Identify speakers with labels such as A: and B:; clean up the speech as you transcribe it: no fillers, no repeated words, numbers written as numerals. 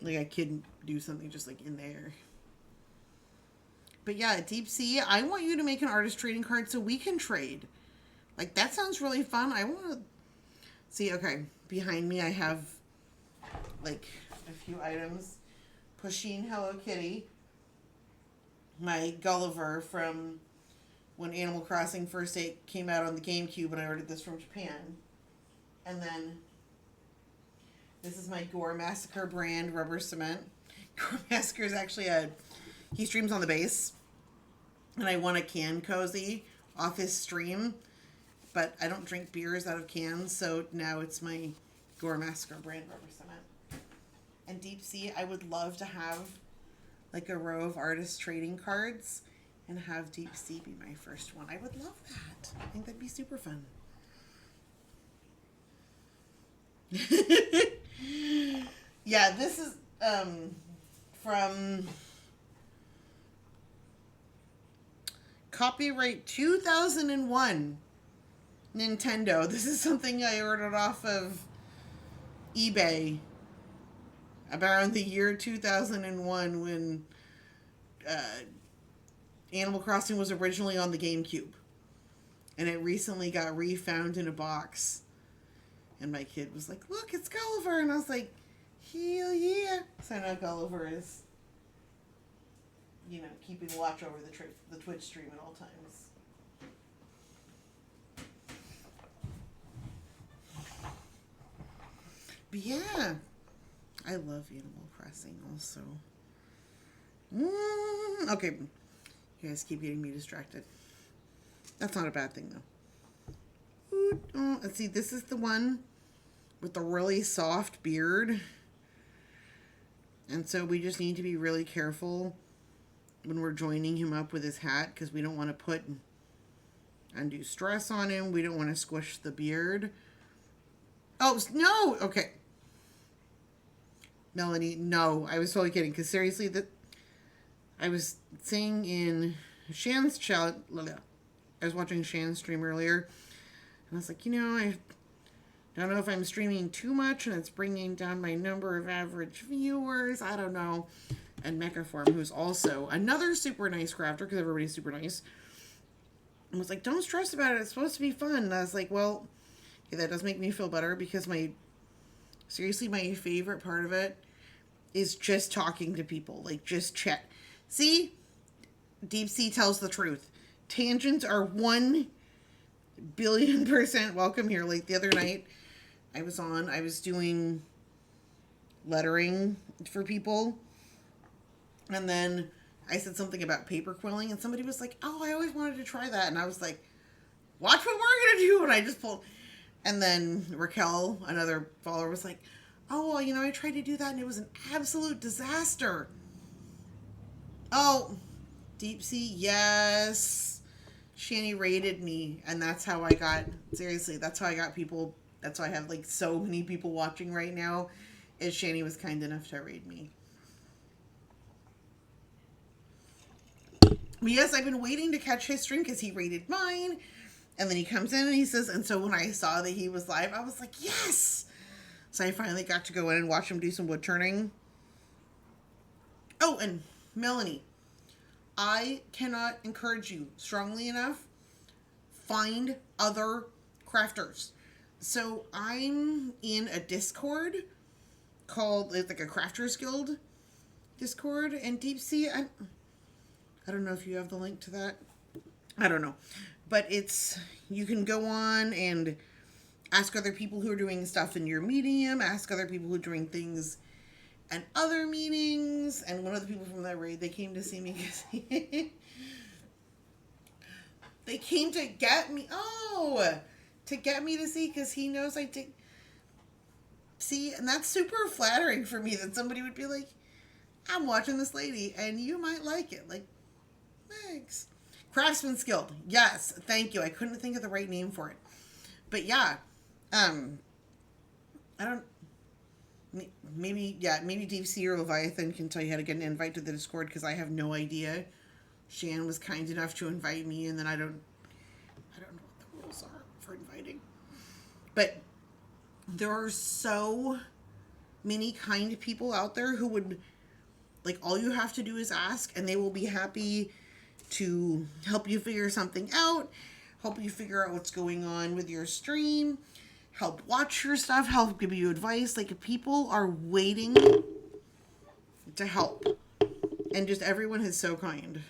A: Like I could do something just like in there. But yeah, Deep Sea, I want you to make an artist trading card so we can trade. Like that sounds really fun. I want to see. Okay, behind me I have like a few items. Pusheen Hello Kitty, my Gulliver from when Animal Crossing first came out on the GameCube, and I ordered this from Japan. And then this is my Gore Massacre brand rubber cement. Gore Massacre is actually he streams on the base, and I won a can cozy off his stream, but I don't drink beers out of cans, so now it's my Gore Massacre brand rubber cement. And Deep Sea, I would love to have like a row of artist trading cards and have Deep Sea be my first one. I would love that. I think that'd be super fun. Yeah, this is from copyright 2001 Nintendo. This is something I ordered off of eBay around the year 2001 when Animal Crossing was originally on the GameCube. And it recently got refound in a box. And my kid was like, look, it's Gulliver. And I was like, hell yeah. So now Gulliver is, keeping watch over the Twitch stream at all times. But yeah, I love Animal Crossing also. Okay, you guys keep getting me distracted. That's not a bad thing though. Let's see, this is the one with the really soft beard. And so we just need to be really careful when we're joining him up with his hat, because we don't want to put undue stress on him. We don't want to squish the beard. Oh, no! Okay. Melanie, no. I was totally kidding, because seriously, I was saying in Shan's chat, I was watching Shan's stream earlier, and I was like, I don't know if I'm streaming too much and it's bringing down my number of average viewers. I don't know. And Mechaform, who's also another super nice crafter, because everybody's super nice, and was like, don't stress about it. It's supposed to be fun. And I was like, well, yeah, that does make me feel better, because seriously, my favorite part of it is just talking to people. Like, just chat. See? Deep Sea tells the truth. Tangents are 1,000,000,000% welcome here. Like, the other night, I was doing lettering for people, and then I said something about paper quilling, and somebody was like, oh, I always wanted to try that. And I was like, watch what we're going to do. And I just pulled. And then Raquel, another follower, was like, oh, well, I tried to do that, and it was an absolute disaster. Oh, Deep Sea, yes. Shani rated me, and that's how I got people. That's why I have, so many people watching right now, is Shani was kind enough to raid me. But yes, I've been waiting to catch his stream, because he rated mine. And then he comes in and he says, and so when I saw that he was live, I was like, yes! So I finally got to go in and watch him do some wood turning. Oh, and Melanie, I cannot encourage you strongly enough, find other crafters. So I'm in a Discord called, it's like a Crafters Guild Discord, and Deep Sea, I don't know if you have the link to that. I don't know. But you can go on and ask other people who are doing stuff in your medium, ask other people who are doing things and other meetings. And one of the people from that raid, they came to see me because they came to get me. Oh, to get me to see, because he knows I did. See, and that's super flattering for me that somebody would be like, I'm watching this lady and you might like it. Like, thanks. Craftsman's Guild. Yes, thank you. I couldn't think of the right name for it. But yeah, maybe Deep Sea or Leviathan can tell you how to get an invite to the Discord, because I have no idea. Shan was kind enough to invite me, and then I don't know what the rules are for inviting. But there are so many kind people out there who would, like, all you have to do is ask and they will be happy to help you figure something out, help you figure out what's going on with your stream, help watch your stuff, help give you advice. Like, people are waiting to help. And just everyone is so kind.